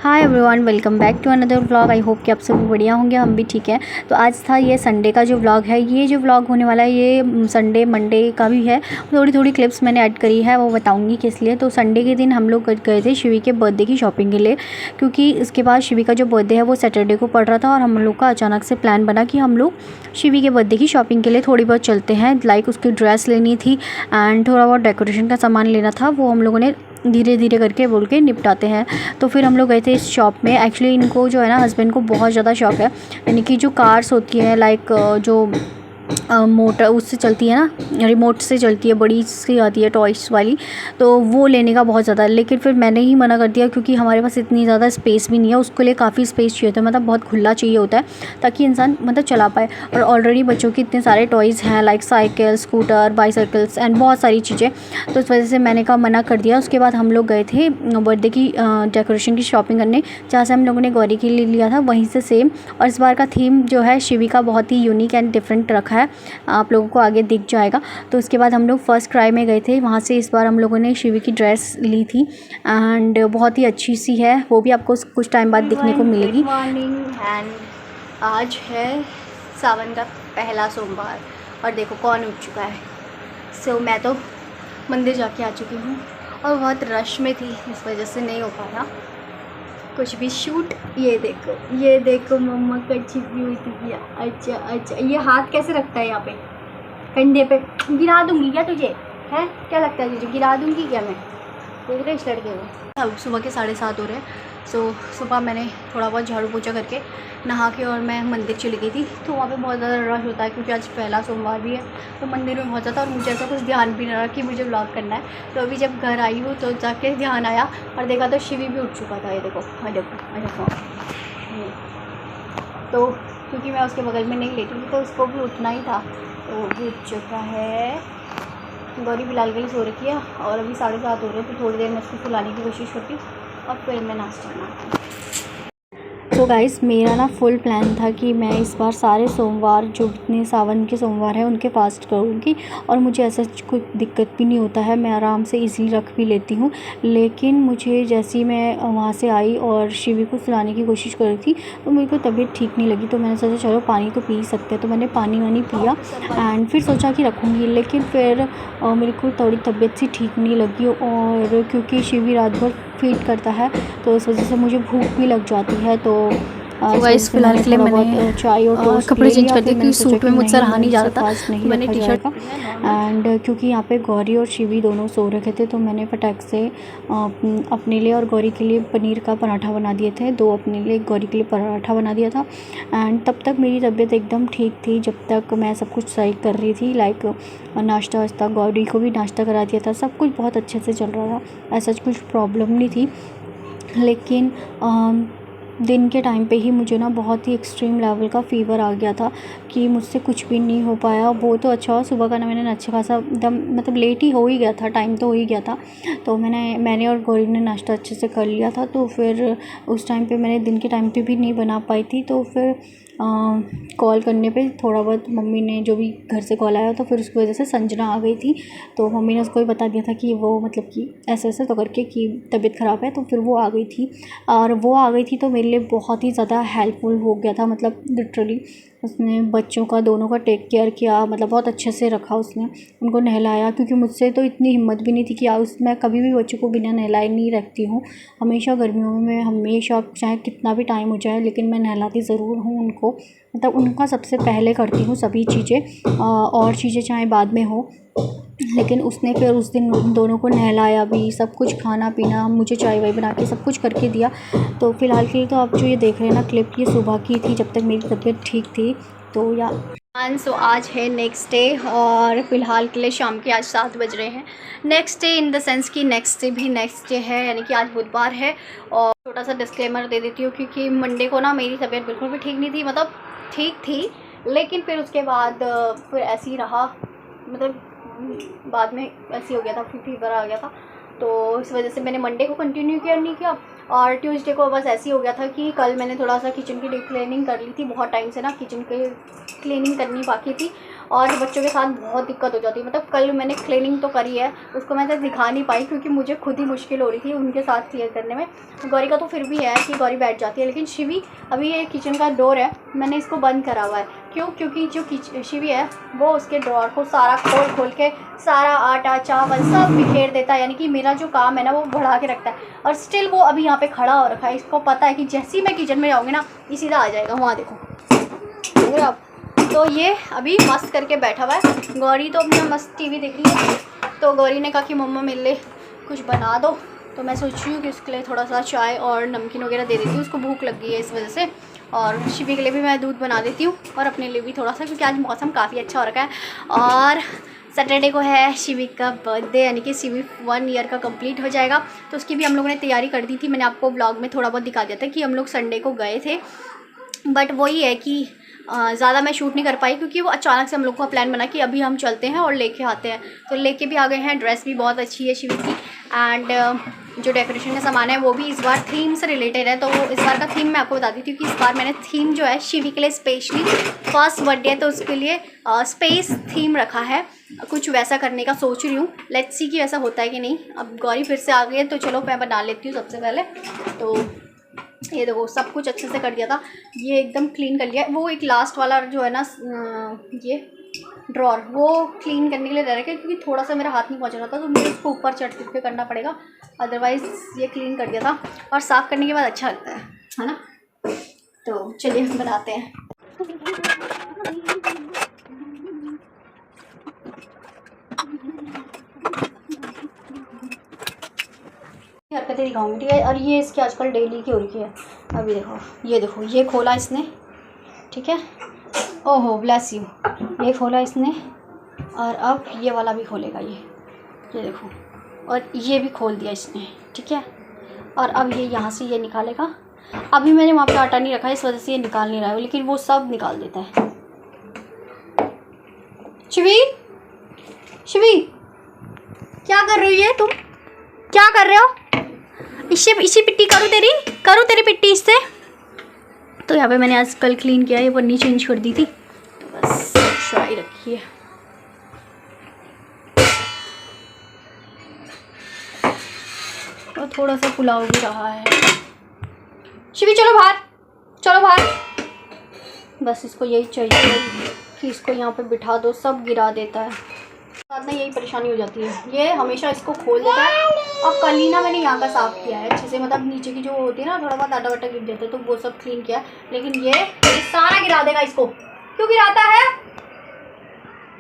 Hi everyone, welcome back to another vlog. I hope कि आप सब बढ़िया होंगे, हम भी ठीक हैं। तो आज था ये संडे का जो व्लॉग है, ये जो व्लॉग होने वाला है ये संडे मंडे का भी है। थोड़ी थोड़ी क्लिप्स मैंने ऐड करी है, वो बताऊंगी किस लिए। तो संडे के दिन हम लोग गए थे शिवी के बर्थडे की शॉपिंग के लिए, क्योंकि इसके बाद शिवी का जो बर्थडे है वो सैटरडे को पड़ रहा था और हम लोग का अचानक से प्लान बना कि हम लोग शिवी के बर्थडे की शॉपिंग के लिए थोड़ी बहुत चलते हैं। लाइक उसकी ड्रेस लेनी थी एंड थोड़ा बहुत डेकोरेशन का सामान लेना था, वो हम लोगों ने धीरे धीरे करके बोल के निपटाते हैं। तो फिर हम लोग गए थे इस शॉप में। एक्चुअली इनको जो है ना, हस्बैंड को बहुत ज़्यादा शौक है, यानी कि जो कार्स होती हैं लाइक जो मोटर उससे चलती है ना, रिमोट से चलती है, बड़ी सी आती है टॉयस वाली, तो वो लेने का बहुत ज़्यादा। लेकिन फिर मैंने ही मना कर दिया, क्योंकि हमारे पास इतनी ज़्यादा स्पेस भी नहीं है। उसके लिए काफ़ी स्पेस चाहिए होता है, मतलब बहुत खुला चाहिए होता है ताकि इंसान मतलब चला पाए। और ऑलरेडी बच्चों के इतने सारे टॉयज़ हैं like cycle, scooter, bicycles and बहुत सारी चीज़ें। तो इस वजह से मैंने कहा मना कर दिया। उसके बाद हम लोग गए थे बर्थडे की डेकोरेशन की शॉपिंग करने, जहाँ से हम लोगों ने गौरी के लिए लिया था, वहीं से सेम। और इस बार का थीम जो है शिवी का बहुत ही यूनिक एंड डिफरेंट रखा है, आप लोगों को आगे दिख जाएगा। तो उसके बाद हम लोग फर्स्ट क्राई में गए थे, वहाँ से इस बार हम लोगों ने शिवी की ड्रेस ली थी एंड बहुत ही अच्छी सी है, वो भी आपको कुछ टाइम बाद दिखने को मिलेगी। Good morning. एंड आज है सावन का पहला सोमवार और देखो कौन उठ चुका है। सो मैं तो मंदिर जाके आ चुकी हूँ और बहुत रश में थी, इस वजह से नहीं हो पाया कुछ भी शूट। ये देखो मम्मा का छिपी हुई थी। अच्छा अच्छा, ये हाथ कैसे रखता है यहाँ पे कंधे पे? गिरा दूंगी क्या तुझे? है क्या लगता है तुझे गिरा दूंगी क्या मैं? देख रहे इस लड़के को। अब सुबह के 7:30 हो रहे हैं। सो सुबह मैंने थोड़ा बहुत झाड़ू पोछा करके नहा के और मैं मंदिर चली गई थी। तो वहाँ पे बहुत ज़्यादा रश होता है, क्योंकि आज पहला सोमवार भी है, तो मंदिर में बहुत ज़्यादा। और मुझे ऐसा कुछ ध्यान भी नहीं रहा कि मुझे व्लॉग करना है। तो अभी जब घर आई हूँ तो जाके ध्यान आया और देखा तो शिवी भी उठ चुका था। ये देखो, देखो। तो क्योंकि मैं उसके बगल में नहीं लेटी थी तो उसको भी उठना ही था, तो वो भी उठ चुका है। गौरी बिलाल के लिए सो रखी है और अभी 7:30 हो रहे हैं, तो थोड़ी देर में उसको सुलाने की कोशिश करती हूँ और फिर मैं नाश्ता बनाती हूँ। तो गाइस, मेरा ना फुल प्लान था कि मैं इस बार सारे सोमवार जो जितने सावन के सोमवार हैं उनके फास्ट करूँगी, और मुझे ऐसा कोई दिक्कत भी नहीं होता है, मैं आराम से इजीली रख भी लेती हूँ। लेकिन मुझे जैसे ही मैं वहाँ से आई और शिवी को सुलाने की कोशिश कर रही थी तो मेरे को तबीयत ठीक नहीं लगी। तो मैंने सोचा चलो पानी तो पी सकते हैं, तो मैंने पानी वानी पिया एंड फिर सोचा कि रखूँगी। लेकिन फिर मेरे को थोड़ी तबीयत सी ठीक नहीं लगी, और क्योंकि शिवी रात भर फीड करता है तो इस वजह से मुझे भूख भी लग जाती है। तो गाइस फिलहाल के लिए मैंने चाय और टोस्ट कपड़े चेंज कर दिए, क्योंकि सूट में मुझसे रहा नहीं जा रहा था, तो मैंने टी शर्ट एंड क्योंकि यहाँ पे गौरी और शिवी दोनों सो रखे थे, तो मैंने फटाक से अपने लिए और गौरी के लिए पनीर का पराठा बना दिए थे। 2 अपने लिए, गौरी के लिए पराठा बना दिया था। एंड तब तक मेरी तबीयत एकदम ठीक थी, जब तक मैं सब कुछ सही कर रही थी, लाइक नाश्ता वाश्ता, गौरी को भी नाश्ता करा दिया था, सब कुछ बहुत अच्छे से चल रहा था, ऐसा कुछ प्रॉब्लम नहीं थी। लेकिन दिन के टाइम पे ही मुझे ना बहुत ही एक्सट्रीम लेवल का फ़ीवर आ गया था कि मुझसे कुछ भी नहीं हो पाया। वो तो अच्छा, सुबह का ना मैंने अच्छा खासा एकदम मतलब लेट ही हो ही गया था, टाइम तो हो ही गया था, तो मैंने और गौरी ने नाश्ता अच्छे से कर लिया था। तो फिर उस टाइम पे मैंने दिन के टाइम पे भी नहीं बना पाई थी। तो फिर कॉल करने पे थोड़ा बहुत मम्मी ने, जो भी घर से कॉल आया, तो फिर उसकी वजह से संजना आ गई थी, तो मम्मी ने उसको भी बता दिया था कि वो मतलब कि ऐसे ऐसे तो करके कि तबीयत ख़राब है। तो फिर वो आ गई थी, और वो आ गई थी तो मेरे लिए बहुत ही ज़्यादा हेल्पफुल हो गया था। मतलब लिटरली उसने बच्चों का दोनों का टेक केयर किया, मतलब बहुत अच्छे से रखा उसने, उनको नहलाया, क्योंकि मुझसे तो इतनी हिम्मत भी नहीं थी कि मैं कभी भी बच्चों को बिना नहलाए नहीं रखती हूँ। हमेशा गर्मियों में मैं हमेशा, चाहे कितना भी टाइम हो जाए, लेकिन मैं नहलाती ज़रूर हूँ उनको, मतलब उनका सबसे पहले करती हूँ सभी चीज़ें, और चीज़ें चाहे बाद में हो। लेकिन उसने फिर उस दिन उन दोनों को नहलाया भी, सब कुछ खाना पीना, मुझे चाय वाय बना के सब कुछ करके दिया। तो फ़िलहाल के लिए तो आप जो ये देख रहे हैं ना क्लिप, ये सुबह की थी जब तक मेरी तबीयत ठीक थी। तो या सो आज है नेक्स्ट डे, और फ़िलहाल के लिए शाम के आज 7 बज रहे हैं। Next day in the sense कि नेक्स्ट डे भी नेक्स्ट डे है, यानी कि आज बुधवार है। और छोटा सा डिस्क्लेमर दे देती हूँ, क्योंकि मंडे को ना मेरी तबीयत बिल्कुल भी ठीक नहीं थी, मतलब ठीक थी, लेकिन फिर उसके बाद फिर ऐसे ही रहा, मतलब बाद में ऐसे हो गया था, फिर फीवर आ गया था। तो इस वजह से मैंने मंडे को कंटिन्यू किया नहीं किया, और ट्यूसडे को बस ऐसे ही हो गया था कि कल मैंने थोड़ा सा किचन की डीप क्लीनिंग कर ली थी, बहुत टाइम से ना किचन की क्लीनिंग करनी बाकी थी, और बच्चों के साथ बहुत दिक्कत हो जाती है। मतलब कल मैंने क्लीनिंग तो करी है, उसको मैं तो दिखा नहीं पाई क्योंकि मुझे खुद ही मुश्किल हो रही थी उनके साथ क्लियर करने में। गौरी का तो फिर भी है कि गौरी बैठ जाती है, लेकिन शिवी अभी ये किचन का डोर है, मैंने इसको बंद करा हुआ है। क्यों? क्योंकि जो शिवी है वो उसके ड्रॉर को सारा खोल के सारा आटा चावल सब बिखेर देता है, यानी कि मेरा जो काम है ना वो बढ़ा के रखता है। और स्टिल वो अभी यहाँ पे खड़ा हो रखा है, इसको पता है कि जैसे ही मैं किचन में जाऊँगी ना ये सीधा आ जाएगा। वहाँ देखो, देखो आप। तो ये अभी मस्त करके बैठा हुआ है। गौरी तो अपना मस्त टीवी देख रही है। तो गौरी ने कहा कि मम्मा मेरे लिए कुछ बना दो, तो मैं सोच रही हूँ कि उसके लिए थोड़ा सा चाय और नमकीन वगैरह दे देती हूँ, उसको भूख लग गई है इस वजह से। और शिवी के लिए भी मैं दूध बना देती हूँ और अपने लिए भी थोड़ा सा, क्योंकि आज मौसम काफ़ी अच्छा हो रखा है। और सैटरडे को है शिवी का बर्थडे, यानी कि शिवी 1 ईयर का कंप्लीट हो जाएगा। तो उसकी भी हम लोगों ने तैयारी कर दी थी। मैंने आपको ब्लॉग में थोड़ा बहुत दिखा दिया था कि हम लोग संडे को गए थे, बट वही है कि ज़्यादा मैं शूट नहीं कर पाई क्योंकि वो अचानक से हम लोग का प्लान बना कि अभी हम चलते हैं और लेके आते हैं। तो लेके भी आ गए हैं। ड्रेस भी बहुत अच्छी है शिवी की, एंड जो डेकोरेशन का सामान है वो भी इस बार थीम से रिलेटेड है। तो वो इस बार का थीम मैं आपको बता दी थी कि इस बार मैंने थीम जो है शिवी के लिए स्पेशली फर्स्ट बर्थडे है तो उसके लिए स्पेस थीम रखा है। कुछ वैसा करने का सोच रही हूँ, लेट्स सी कि वैसा होता है कि नहीं। अब गौरी फिर से आ गई है तो चलो मैं बना लेती हूँ सबसे पहले। तो ये देखो सब कुछ अच्छे से कर दिया था, ये एकदम क्लीन कर लिया। वो एक लास्ट वाला जो है ना ये ड्रॉर, वो क्लीन करने के लिए रह रहा है क्योंकि थोड़ा सा मेरा हाथ नहीं पहुंच रहा था, तो मुझे उसको ऊपर चढ़ते हुए करना पड़ेगा। अदरवाइज़ ये क्लीन कर दिया था और साफ़ करने के बाद अच्छा लगता है ना। तो चलिए हम बनाते हैं। हरकतें दिखाऊंगी, ठीक है। और ये इसकी आजकल डेली की हो रही है। अभी देखो ये खोला इसने, ठीक है। ओहो ब्लेस यू, ये खोला इसने और अब ये वाला भी खोलेगा। ये देखो, और ये भी खोल दिया इसने, ठीक है। और अब ये यहाँ से ये निकालेगा। अभी मैंने वहाँ पे आटा नहीं रखा है इस वजह से ये निकाल नहीं रहा है, लेकिन वो सब निकाल देता है। शिवी क्या कर रही है तुम? क्या कर रहे हो? इसी पिट्टी करूँ तेरी पिट्टी इससे। तो यहाँ पे मैंने आज कल क्लीन किया, ये पन्नी चेंज कर दी थी, तो बस ट्राई रखी है। और थोड़ा सा पुलाव भी रहा है। शिवी चलो बाहर। बस इसको यही चाहिए कि इसको यहाँ पे बिठा दो, सब गिरा देता है। साथ में यही परेशानी हो जाती है, ये हमेशा इसको खोल देता है। और कल ही ना मैंने यहाँ का साफ़ किया है अच्छे से, मतलब नीचे की जो होती है ना थोड़ा बहुत आटा वाटा गिर जाता है तो वो सब क्लीन किया, लेकिन ये सारा गिरा देगा। इसको क्यों गिराता है?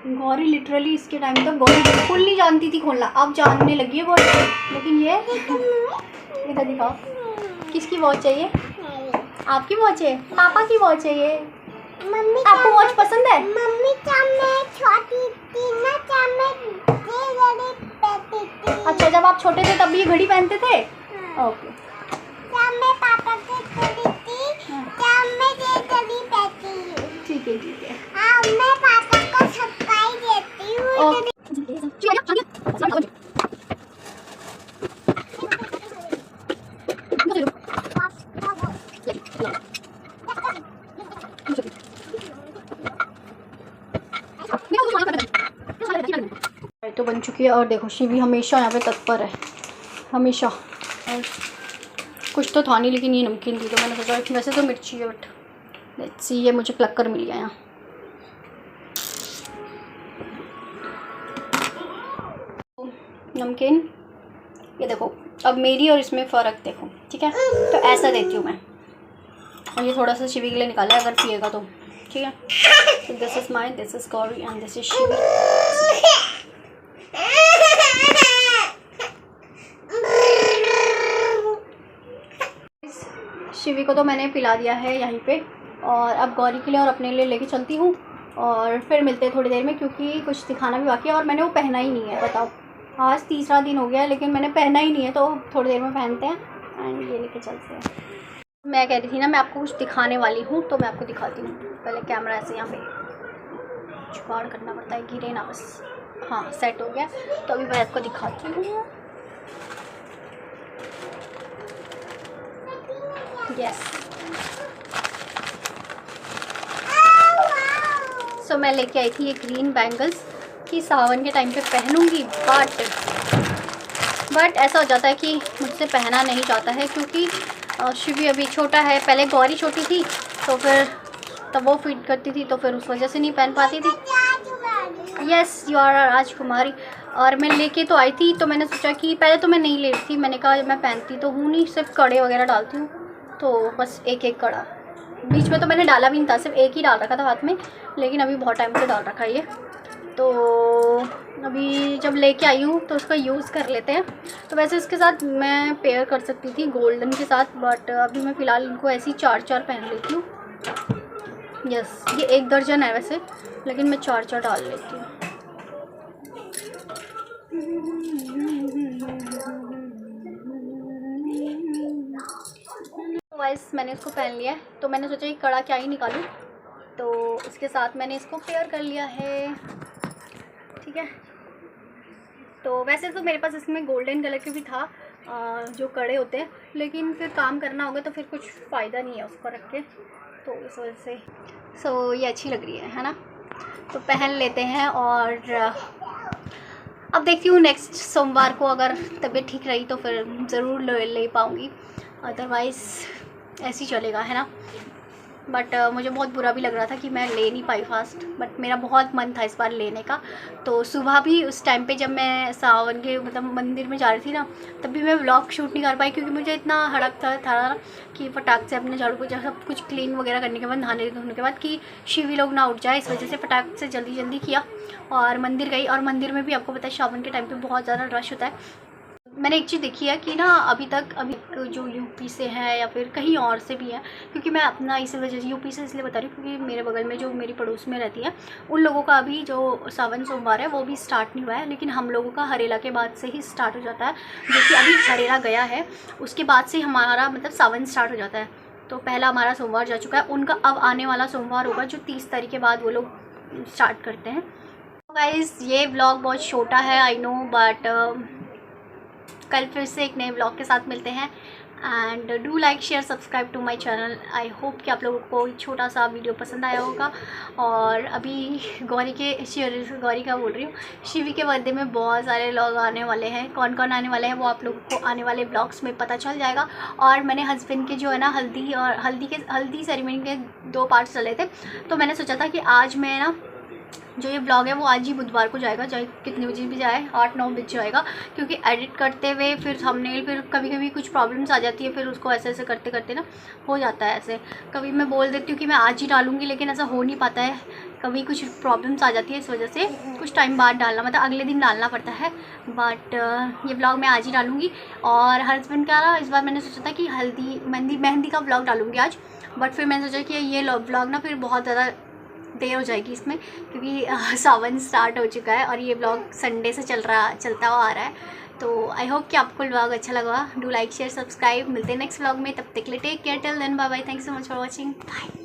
गौरी लिटरली इसके टाइम तक गौरी बिल्कुल नहीं जानती थी खोलना, अब जानने लगी है गौरी। लेकिन ये इधर दिखाओ, किसकी वॉच चाहिए? आपकी वॉच है? पापा की वॉच है ये? मम्मी आपको वॉच पसंद है? मम्मी छोटी थी ना, अच्छा जब आप छोटे थे तब भी ये घड़ी पहनते थे? ओके। मैं पापा से छोटी थी तब मैं ये घड़ी पहनती हूँ। ठीक है। हाँ मैं पापा को सरप्राइज देती हूँ। तो बन चुकी है और देखो शिवी हमेशा यहाँ पे तत्पर है, हमेशा। और कुछ तो था नहीं, लेकिन ये नमकीन थी तो मैंने सोचा, वैसे तो मिर्ची है बट लेट्स सी, ये मुझे प्लग कर मिल गया यहाँ। नमकीन ये देखो, अब मेरी और इसमें फ़र्क देखो, ठीक है। तो ऐसा देती हूँ मैं, और ये थोड़ा सा शिवी के लिए निकाला है अगर पिएगा तो, ठीक है। तो this is my, this is Gauri and this is Shivi. Shivi को तो मैंने पिला दिया है यहीं पे, और अब गौरी के लिए और अपने लिए लेके चलती हूँ और फिर मिलते हैं थोड़ी देर में, क्योंकि कुछ दिखाना भी बाकी है और मैंने वो पहना ही नहीं है। बताओ, आज तीसरा दिन हो गया है लेकिन मैंने पहना ही नहीं है, तो थोड़ी देर में पहनते हैं एंड ये लेके चलते हैं। मैं कह रही थी ना मैं आपको कुछ दिखाने वाली हूँ, तो मैं आपको दिखाती हूँ। पहले कैमरा ऐसे यहाँ पे जुगाड़ करना पड़ता है, गिरे ना बस। हाँ सेट हो गया, तो अभी मैं आपको दिखाती हूँ। यस सो मैं लेके आई थी ये ग्रीन बैंगल्स कि सावन के टाइम पे पहनूंगी, बट ऐसा हो जाता है कि मुझसे पहना नहीं जाता है क्योंकि शिवी अभी छोटा है। पहले गौरी छोटी थी तो फिर तब वो फिट करती थी तो फिर उस वजह से नहीं पहन पाती थी। यस यू आर राजकुमारी। और मैं लेके तो आई थी तो मैंने सोचा कि पहले तो मैं नहीं ले रही थी, मैंने कहा मैं पहनती तो हूँ नहीं, सिर्फ कड़े वगैरह डालती हूँ, तो बस एक एक कड़ा। बीच में तो मैंने डाला भी नहीं था, सिर्फ एक ही डाल रखा था हाथ में, लेकिन अभी बहुत टाइम से डाल रखा है ये। तो अभी जब लेके आई हूँ तो उसका यूज़ कर लेते हैं। तो वैसे इसके साथ मैं पेयर कर सकती थी गोल्डन के साथ, बट अभी मैं फ़िलहाल इनको ऐसे ही 4-4 पहन लेती हूँ। यस ये 1 दर्जन है वैसे, लेकिन मैं 4-4 डाल लेती हूँ। वाइस मैंने इसको पहन लिया है तो मैंने सोचा कि कड़ा क्या ही निकालूं, तो इसके साथ मैंने इसको पेयर कर लिया है। ठीक है, तो वैसे तो मेरे पास इसमें गोल्डन कलर के भी था जो कड़े होते हैं, लेकिन फिर काम करना होगा तो फिर कुछ फ़ायदा नहीं है उसको रख के, तो इस वजह से सो ये अच्छी लग रही है ना, तो पहन लेते हैं। और अब देखती हूँ नेक्स्ट सोमवार को अगर तबीयत ठीक रही तो फिर ज़रूर ले पाऊँगी, अदरवाइज़ ऐसे ही चलेगा, है ना। बट मुझे बहुत बुरा भी लग रहा था कि मैं ले नहीं पाई फास्ट, बट मेरा बहुत मन था इस बार लेने का। तो सुबह भी उस टाइम पे जब मैं सावन के मतलब मंदिर में जा रही थी ना, तब भी मैं व्लॉग शूट नहीं कर पाई क्योंकि मुझे इतना हड़क था कि फटाक से अपने झाड़ू पोछा सब कुछ क्लीन वगैरह करने के बाद, नहाने धोने के बाद, कि शिवी लोग ना उठ जाए, इस वजह से फटाक से जल्दी किया और मंदिर गई। और मंदिर में भी आपको पता है सावन के टाइम पर बहुत ज़्यादा रश होता है। मैंने एक चीज़ देखी है कि ना अभी जो यूपी से है या फिर कहीं और से भी है, क्योंकि मैं अपना इस वजह से यूपी से इसलिए बता रही हूँ क्योंकि मेरे बगल में जो मेरी पड़ोस में रहती है उन लोगों का अभी जो सावन सोमवार है वो भी स्टार्ट नहीं हुआ है, लेकिन हम लोगों का हरेला के बाद से ही स्टार्ट हो जाता है, जो कि अभी हरेला गया है उसके बाद से हमारा मतलब सावन स्टार्ट हो जाता है। तो पहला हमारा सोमवार जा चुका है, उनका अब आने वाला सोमवार होगा जो 30 तारीख के बाद वो लोग स्टार्ट करते हैं। गाइस ये व्लॉग बहुत छोटा है आई नो, बट कल फिर से एक नए ब्लॉग के साथ मिलते हैं। And do like share subscribe to my channel. I hope कि आप लोगों को छोटा सा वीडियो पसंद आया होगा। और अभी गौरी का बोल रही हूँ, शिवी के बर्थडे में बहुत सारे लोग आने वाले हैं, कौन कौन आने वाले हैं वो आप लोगों को आने वाले ब्लॉग्स में पता चल जाएगा। और मैंने हस्बैंड के जो है ना हल्दी सेरेमनी के 2 पार्ट्स चले थे, तो मैंने सोचा था कि आज मैं ना जो ये ब्लॉग है वो आज ही बुधवार को जाएगा, चाहे कितने बजे भी जाए, 8-9 बजे जाएगा, क्योंकि एडिट करते हुए फिर थंबनेल फिर कभी कुछ प्रॉब्लम्स आ जाती है, फिर उसको ऐसे करते ना हो जाता है ऐसे। कभी मैं बोल देती हूँ कि मैं आज ही डालूँगी, लेकिन ऐसा हो नहीं पाता है, कभी कुछ प्रॉब्लम्स आ जाती है, इस वजह से कुछ टाइम बाद डालना मतलब अगले दिन डालना पड़ता है। बट ये ब्लॉग मैं आज ही डालूँगी। और हस्बैंड का इस बार मैंने सोचा था कि मेहंदी का ब्लॉग डालूँगी आज, बट फिर मैंने सोचा कि ये ब्लॉग ना फिर बहुत ज़्यादा देर हो जाएगी इसमें, क्योंकि सावन स्टार्ट हो चुका है और ये ब्लॉग संडे से चलता हुआ आ रहा है। तो आई होप कि आपको ब्लॉग अच्छा लगा। Do like share subscribe. मिलते हैं नेक्स्ट ब्लॉग में, तब तक के लिए take care, till then bye bye, thanks so much for watching, bye.